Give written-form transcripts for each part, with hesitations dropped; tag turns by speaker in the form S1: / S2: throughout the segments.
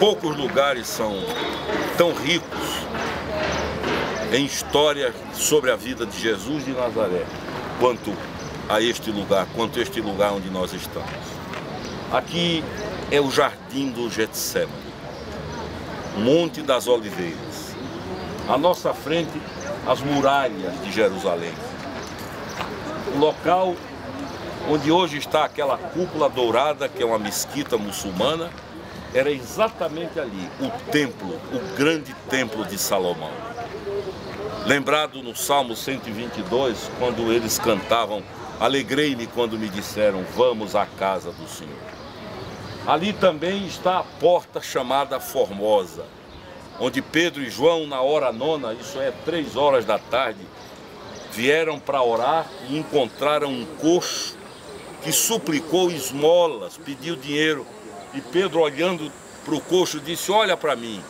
S1: Poucos lugares são tão ricos em história sobre a vida de Jesus de Nazaré quanto este lugar onde nós estamos. Aqui é o jardim do Getsemane, Monte das Oliveiras. À nossa frente, as muralhas de Jerusalém. O local onde hoje está aquela cúpula dourada, que é uma mesquita muçulmana, era exatamente ali, o templo, o grande templo de Salomão. Lembrado no Salmo 122, quando eles cantavam: alegrei-me quando me disseram, vamos à casa do Senhor. Ali também está a porta chamada Formosa, onde Pedro e João, na hora nona, isso é 3 horas da tarde, vieram para orar e encontraram um coxo que suplicou esmolas, pediu dinheiro. E Pedro, olhando para o coxo, disse: olha para mim,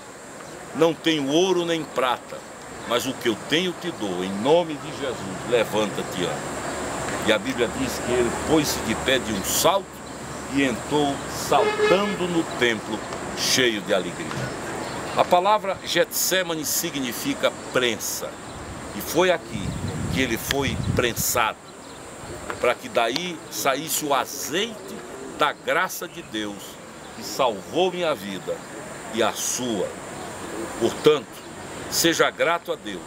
S1: não tenho ouro nem prata, mas o que eu tenho te dou, em nome de Jesus, levanta-te e anda. E a Bíblia diz que ele pôs-se de pé de um salto e entrou saltando no templo, cheio de alegria. A palavra Getsemane significa prensa, e foi aqui que ele foi prensado, para que daí saísse o azeite da graça de Deus, que salvou minha vida e a sua. Portanto, seja grato a Deus,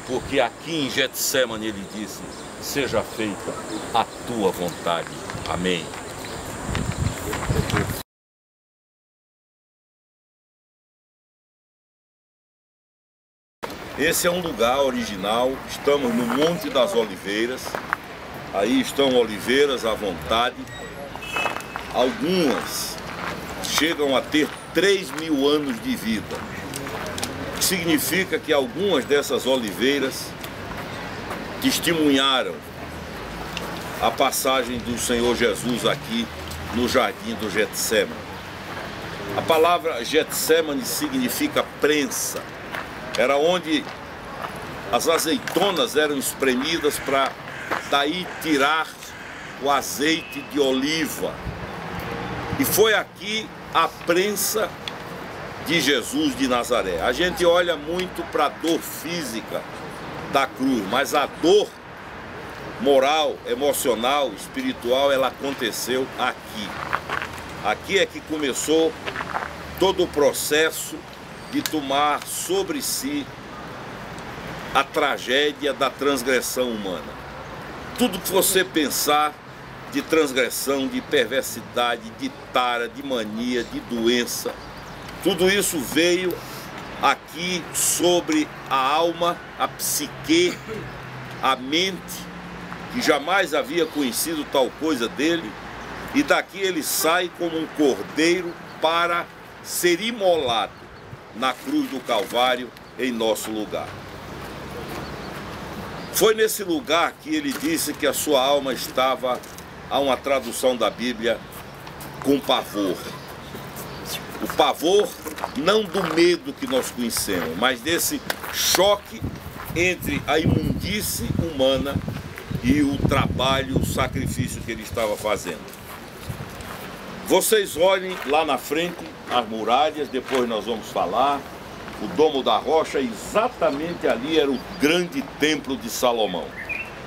S1: porque aqui em Getsemane ele disse: seja feita a tua vontade. Amém. Esse é um lugar original, estamos no Monte das Oliveiras, aí estão oliveiras à vontade, algumas chegam a ter 3.000 anos de vida, o que significa que algumas dessas oliveiras testemunharam a passagem do Senhor Jesus aqui no jardim do Getsemane. A palavra Getsemane significa prensa. Era onde as azeitonas eram espremidas para daí tirar o azeite de oliva. E foi aqui a prensa de Jesus de Nazaré. A gente olha muito para a dor física da cruz, mas a dor moral, emocional, espiritual, ela aconteceu aqui. Aqui é que começou todo o processo de tomar sobre si a tragédia da transgressão humana. Tudo que você pensar de transgressão, de perversidade, de tara, de mania, de doença, tudo isso veio aqui sobre a alma, a psique, a mente, que jamais havia conhecido tal coisa dele, e daqui ele sai como um cordeiro para ser imolado na cruz do Calvário em nosso lugar. Foi nesse lugar que ele disse que a sua alma estava, há uma tradução da Bíblia, com pavor. O pavor não do medo que nós conhecemos, mas desse choque entre a imundície humana e o trabalho, o sacrifício que ele estava fazendo. Vocês olhem lá na frente as muralhas, depois nós vamos falar. O Domo da Rocha, exatamente ali era o grande templo de Salomão,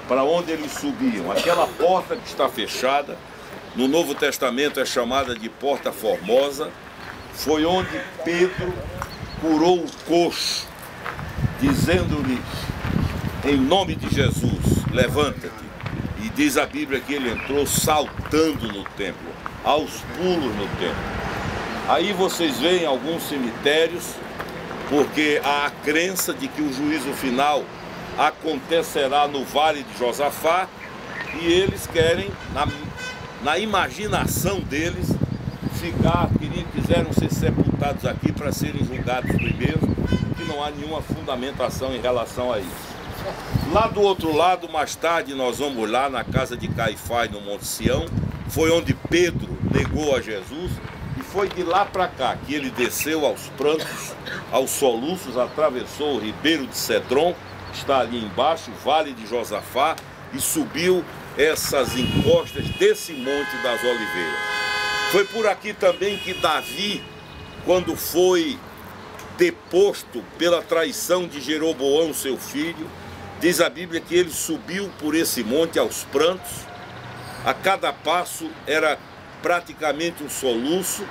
S1: para onde eles subiam. Aquela porta que está fechada, no Novo Testamento é chamada de Porta Formosa, foi onde Pedro curou o coxo, dizendo-lhe, em nome de Jesus, levanta-te. E diz a Bíblia que ele entrou saltando no templo, aos pulos no templo. Aí vocês veem alguns cemitérios, porque há a crença de que o juízo final acontecerá no Vale de Josafá, e eles querem, na imaginação deles, quiseram ser sepultados aqui para serem julgados primeiro, que não há nenhuma fundamentação em relação a isso. Lá do outro lado, mais tarde, nós vamos lá na casa de Caifás, no Monte Sião, foi onde Pedro negou a Jesus, e foi de lá para cá que ele desceu aos prantos, aos soluços, atravessou o ribeiro de Cedron, que está ali embaixo, o Vale de Josafá, e subiu essas encostas desse Monte das Oliveiras. Foi por aqui também que Davi quando foi deposto pela traição de Jeroboão, seu filho, diz a Bíblia que ele subiu por esse monte aos prantos. A cada passo era praticamente um soluço,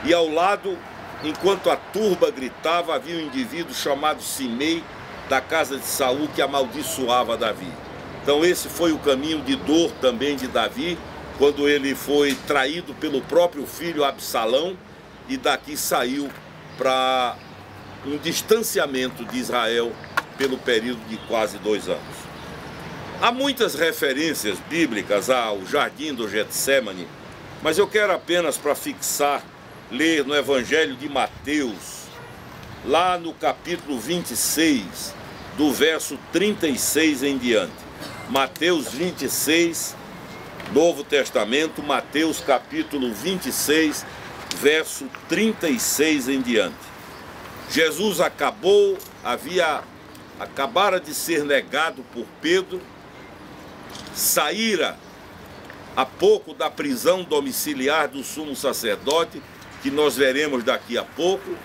S1: e ao lado, enquanto a turba gritava, havia um indivíduo chamado Simei, da casa de Saul, que amaldiçoava Davi. Então esse foi o caminho de dor também de Davi, quando ele foi traído pelo próprio filho Absalão, e daqui saiu para um distanciamento de Israel pelo período de quase 2 anos. Há muitas referências bíblicas ao jardim do Getsemane, mas eu quero apenas, para fixar, ler no Evangelho de Mateus, lá no capítulo 26, do verso 36 em diante. Mateus 26, Novo Testamento, Mateus capítulo 26, verso 36 em diante. Jesus acabara de ser negado por Pedro, saíra há pouco da prisão domiciliar do sumo sacerdote, que nós veremos daqui a pouco,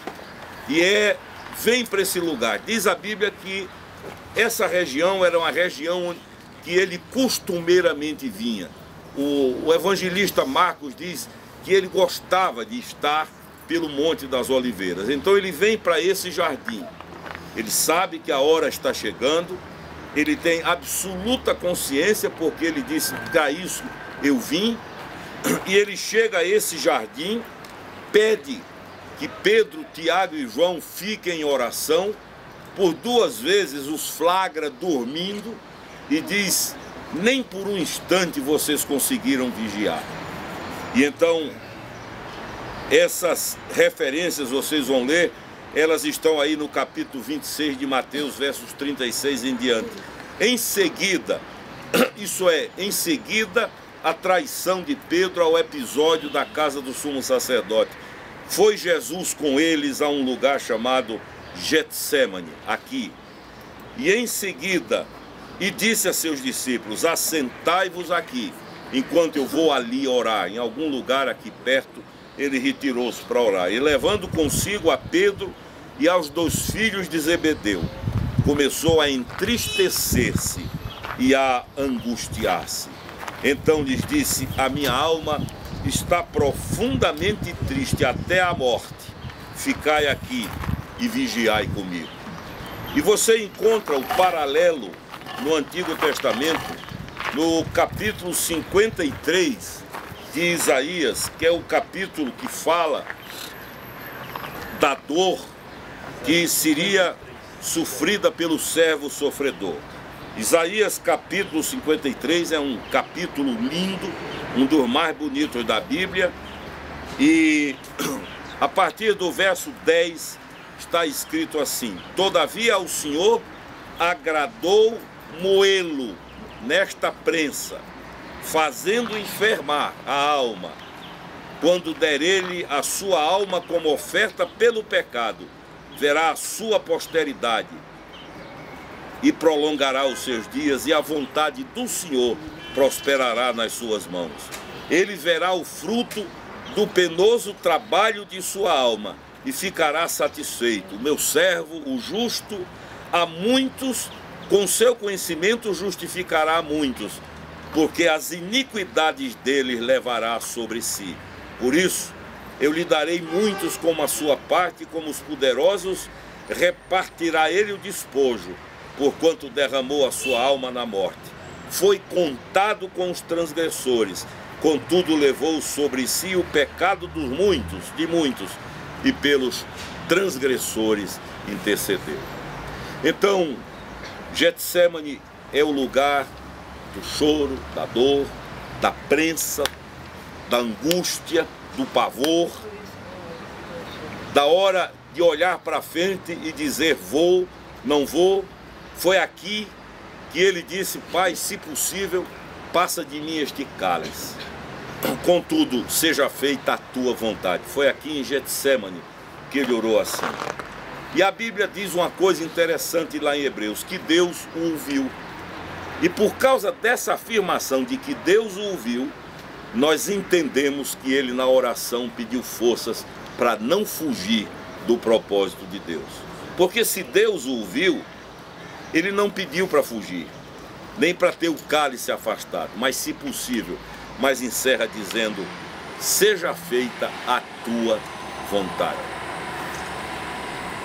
S1: e vem para esse lugar. Diz a Bíblia que essa região era uma região que ele costumeiramente vinha. O evangelista Marcos diz que ele gostava de estar pelo Monte das Oliveiras. Então ele vem para esse jardim. Ele sabe que a hora está chegando, ele tem absoluta consciência, porque ele disse: para isso eu vim. E ele chega a esse jardim, pede que Pedro, Tiago e João fiquem em oração. Por 2 vezes os flagra dormindo e diz: nem por um instante vocês conseguiram vigiar. E então, essas referências vocês vão ler, elas estão aí no capítulo 26 de Mateus, versos 36 em diante. Em seguida, em seguida a traição de Pedro ao episódio da casa do sumo sacerdote, foi Jesus com eles a um lugar chamado Getsemane, aqui. E em seguida, e disse a seus discípulos: assentai-vos aqui, enquanto eu vou ali orar. Em algum lugar aqui perto, ele retirou-se para orar. E levando consigo a Pedro e aos 2 filhos de Zebedeu, começou a entristecer-se e a angustiar-se. Então lhes disse: a minha alma está profundamente triste até a morte. Ficai aqui e vigiai comigo. E você encontra o paralelo no Antigo Testamento, no capítulo 53 de Isaías, que é o capítulo que fala da dor que seria sofrida pelo servo sofredor. Isaías capítulo 53 é um capítulo lindo, um dos mais bonitos da Bíblia, e a partir do verso 10 está escrito assim: todavia ao Senhor agradou moê-lo nesta prensa, fazendo enfermar a alma, quando der ele a sua alma como oferta pelo pecado, verá a sua posteridade e prolongará os seus dias, e a vontade do Senhor prosperará nas suas mãos. Ele verá o fruto do penoso trabalho de sua alma e ficará satisfeito. O meu servo, o justo, a muitos, com seu conhecimento justificará a muitos, porque as iniquidades deles levará sobre si. Por isso, eu lhe darei muitos como a sua parte, como os poderosos repartirá ele o despojo, porquanto derramou a sua alma na morte. Foi contado com os transgressores, contudo levou sobre si o pecado de muitos, e pelos transgressores intercedeu. Então, Getsemane é o lugar do choro, da dor, da prensa, da angústia, do pavor, da hora de olhar para frente e dizer: vou, não vou. Foi aqui que ele disse: Pai, se possível, passa de mim este cálice, contudo seja feita a tua vontade. Foi aqui em Getsemane que ele orou assim. E a Bíblia diz uma coisa interessante lá em Hebreus, que Deus o ouviu. E por causa dessa afirmação de que Deus o ouviu, nós entendemos que ele na oração pediu forças para não fugir do propósito de Deus. Porque se Deus o viu, ele não pediu para fugir, nem para ter o cálice afastado, mas se possível, mas encerra dizendo: seja feita a tua vontade.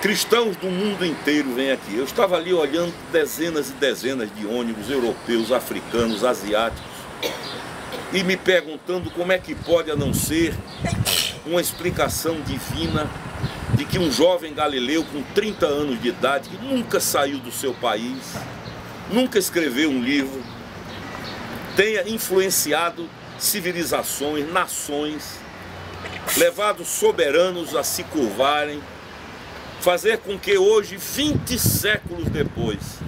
S1: Cristãos do mundo inteiro vêm aqui. Eu estava ali olhando dezenas e dezenas de ônibus europeus, africanos, asiáticos, e me perguntando como é que pode a não ser uma explicação divina de que um jovem galileu com 30 anos de idade, que nunca saiu do seu país, nunca escreveu um livro, tenha influenciado civilizações, nações, levado soberanos a se curvarem, fazer com que hoje, 20 séculos depois,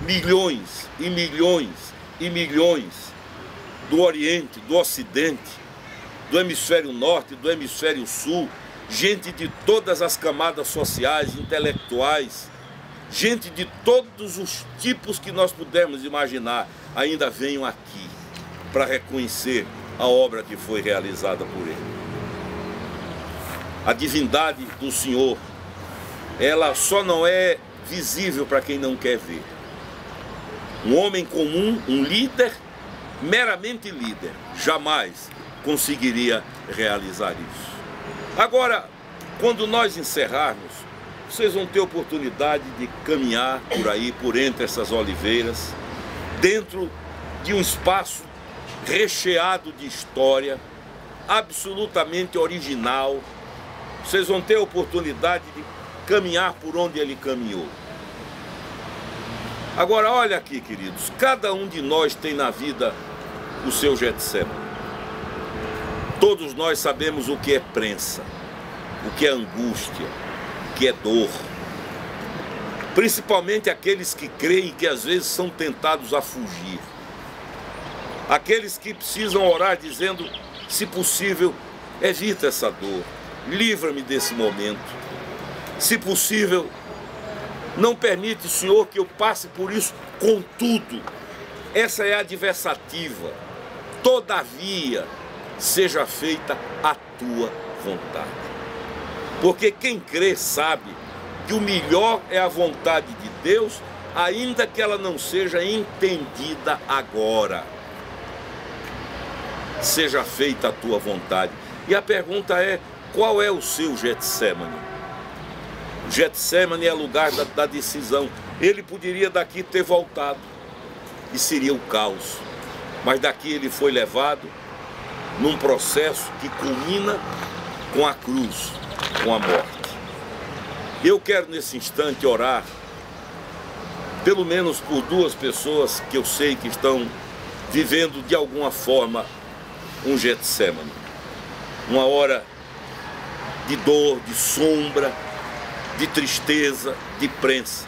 S1: milhões e milhões e milhões do Oriente, do Ocidente, do Hemisfério Norte, do Hemisfério Sul, gente de todas as camadas sociais, intelectuais, gente de todos os tipos que nós pudermos imaginar, ainda venham aqui para reconhecer a obra que foi realizada por ele. A divindade do Senhor, ela só não é visível para quem não quer ver. Um homem comum, um líder, meramente líder, jamais conseguiria realizar isso. Agora, quando nós encerrarmos, vocês vão ter oportunidade de caminhar por aí, por entre essas oliveiras, dentro de um espaço recheado de história, absolutamente original. Vocês vão ter oportunidade de caminhar por onde ele caminhou. Agora, olha aqui, queridos, cada um de nós tem na vida o seu Getsemane. Todos nós sabemos o que é prensa, o que é angústia, o que é dor. Principalmente aqueles que creem que às vezes são tentados a fugir. Aqueles que precisam orar dizendo: se possível, evita essa dor, livra-me desse momento. Se possível, não permite, Senhor, que eu passe por isso. Contudo, essa é a adversativa. Todavia, seja feita a tua vontade. Porque quem crê sabe que o melhor é a vontade de Deus, ainda que ela não seja entendida agora. Seja feita a tua vontade. E a pergunta é: qual é o seu Getsemane? O Getsemane é lugar da decisão. Ele poderia daqui ter voltado e seria o caos. Mas daqui ele foi levado num processo que culmina com a cruz, com a morte. Eu quero nesse instante orar, pelo menos por duas pessoas que eu sei que estão vivendo de alguma forma um Getsemane. Uma hora de dor, de sombra, de tristeza, de prensa.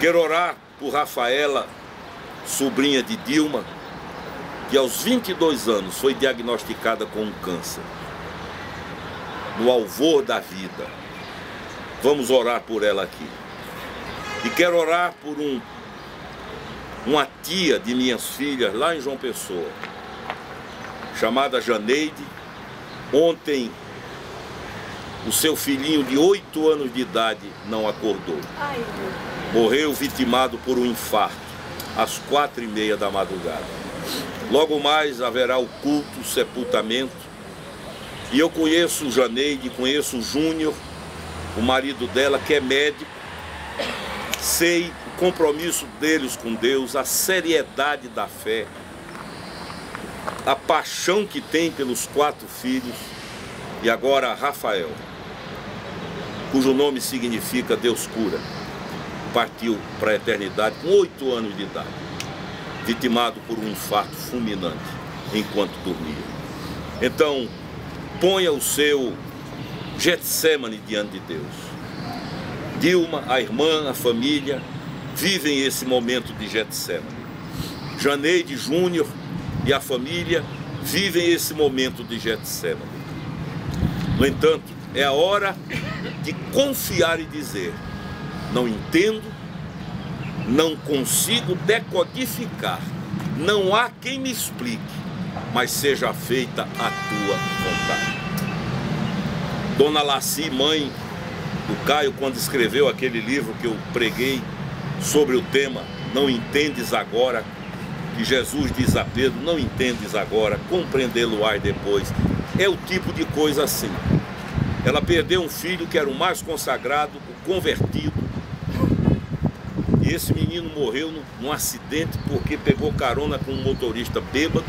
S1: Quero orar por Rafaela, sobrinha de Dilma, que aos 22 anos foi diagnosticada com um câncer, no alvor da vida. Vamos orar por ela aqui. E quero orar por uma tia de minhas filhas lá em João Pessoa, chamada Janeide. Ontem o seu filhinho de 8 anos de idade não acordou. Morreu vitimado por um infarto às 4h30 da madrugada. Logo mais haverá o culto, o sepultamento. E eu conheço Janeide, conheço o Júnior, o marido dela, que é médico. Sei o compromisso deles com Deus, a seriedade da fé, a paixão que tem pelos 4 filhos. E agora Rafael, cujo nome significa Deus cura, partiu para a eternidade com 8 anos de idade, vitimado por um infarto fulminante enquanto dormia. Então, ponha o seu Getsemane diante de Deus. Dilma, a irmã, a família, vivem esse momento de Getsemane. Janeide, Júnior e a família vivem esse momento de Getsemane. No entanto, é a hora de confiar e dizer: não entendo, não consigo decodificar, não há quem me explique, mas seja feita a tua vontade. Dona Laci, mãe do Caio, quando escreveu aquele livro que eu preguei sobre o tema Não Entendes Agora, que Jesus diz a Pedro, não entendes agora, compreendê-lo-ás depois. É o tipo de coisa assim. Ela perdeu um filho que era o mais consagrado, o convertido. E esse menino morreu num acidente porque pegou carona com um motorista bêbado.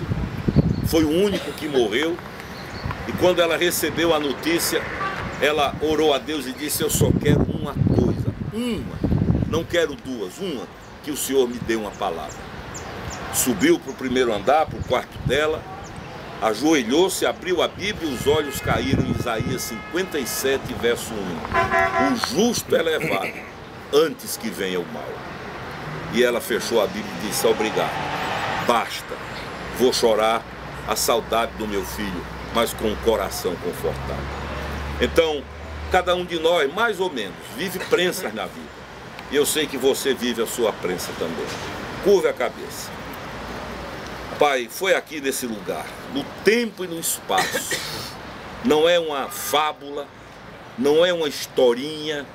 S1: Foi o único que morreu. E quando ela recebeu a notícia, ela orou a Deus e disse: eu só quero uma coisa, não quero duas, uma, que o Senhor me dê uma palavra. Subiu para o primeiro andar, para o quarto dela, ajoelhou-se, abriu a Bíblia e os olhos caíram em Isaías 57, verso 1. O justo é levado antes que venha o mal. E ela fechou a Bíblia e disse: obrigado, basta, vou chorar a saudade do meu filho, mas com o coração confortado. Então, cada um de nós, mais ou menos, vive prensas na vida. E eu sei que você vive a sua prensa também. Curve a cabeça. Pai, foi aqui nesse lugar, no tempo e no espaço. Não é uma fábula, não é uma historinha,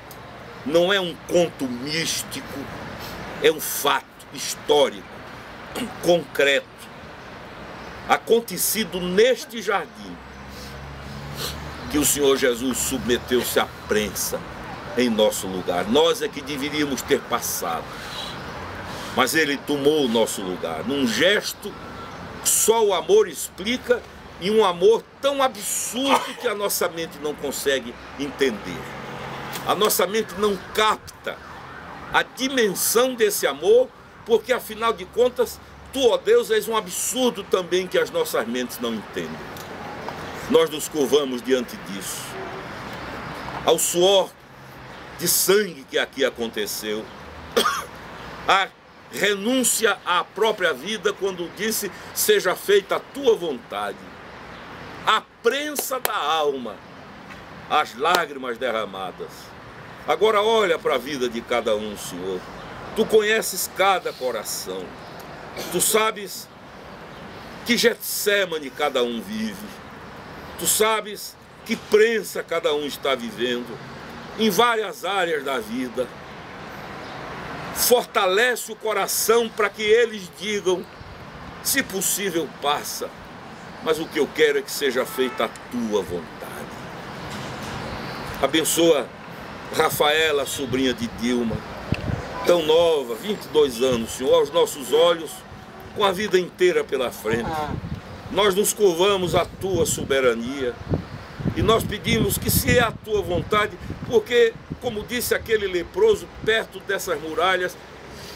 S1: não é um conto místico, é um fato histórico, concreto, acontecido neste jardim, que o Senhor Jesus submeteu-se à prensa em nosso lugar. Nós é que deveríamos ter passado, mas Ele tomou o nosso lugar, num gesto que só o amor explica, e um amor tão absurdo que a nossa mente não consegue entender. A nossa mente não capta a dimensão desse amor, porque afinal de contas, Tu, ó Deus, és um absurdo também que as nossas mentes não entendem. Nós nos curvamos diante disso. Ao suor de sangue que aqui aconteceu, a renúncia à própria vida quando disse: seja feita a tua vontade, a prensa da alma, as lágrimas derramadas. Agora olha para a vida de cada um, Senhor. Tu conheces cada coração. Tu sabes que Getsemane cada um vive. Tu sabes que prensa cada um está vivendo em várias áreas da vida. Fortalece o coração para que eles digam: se possível, passa, mas o que eu quero é que seja feita a tua vontade. Abençoa Rafaela, sobrinha de Dilma, tão nova, 22 anos, Senhor, aos nossos olhos, com a vida inteira pela frente. Nós nos curvamos à tua soberania e nós pedimos que, se é a tua vontade, porque, como disse aquele leproso perto dessas muralhas,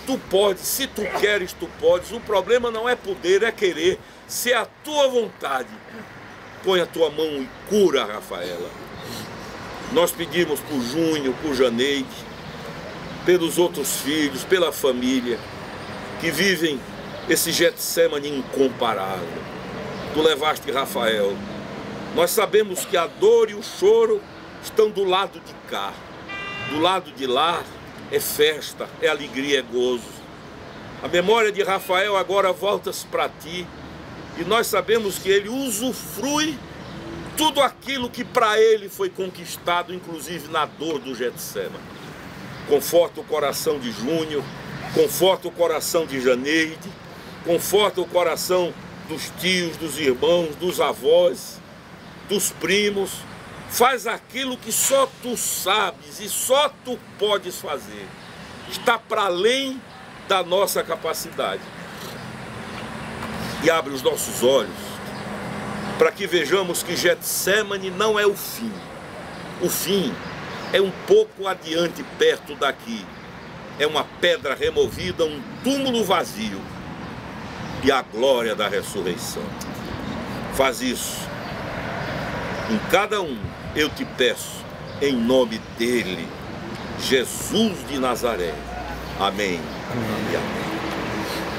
S1: tu podes, se tu queres, tu podes. O problema não é poder, é querer. Se é a tua vontade, põe a tua mão e cura, Rafaela. Nós pedimos por Júnior, por Janeide, pelos outros filhos, pela família, que vivem esse Getsemane incomparável. Tu levaste Rafael. Nós sabemos que a dor e o choro estão do lado de cá. Do lado de lá é festa, é alegria, é gozo. A memória de Rafael agora volta-se para ti, e nós sabemos que ele usufrui tudo aquilo que para ele foi conquistado, inclusive na dor do Getsemane. Conforta o coração de Júnior, conforta o coração de Janeide, conforta o coração dos tios, dos irmãos, dos avós, dos primos. Faz aquilo que só tu sabes e só tu podes fazer. Está para além da nossa capacidade. E abre os nossos olhos para que vejamos que Getsemane não é o fim. O fim é um pouco adiante, perto daqui. É uma pedra removida, um túmulo vazio e a glória da ressurreição. Faz isso em cada um, eu te peço, em nome dele, Jesus de Nazaré. Amém. Amém. E amém.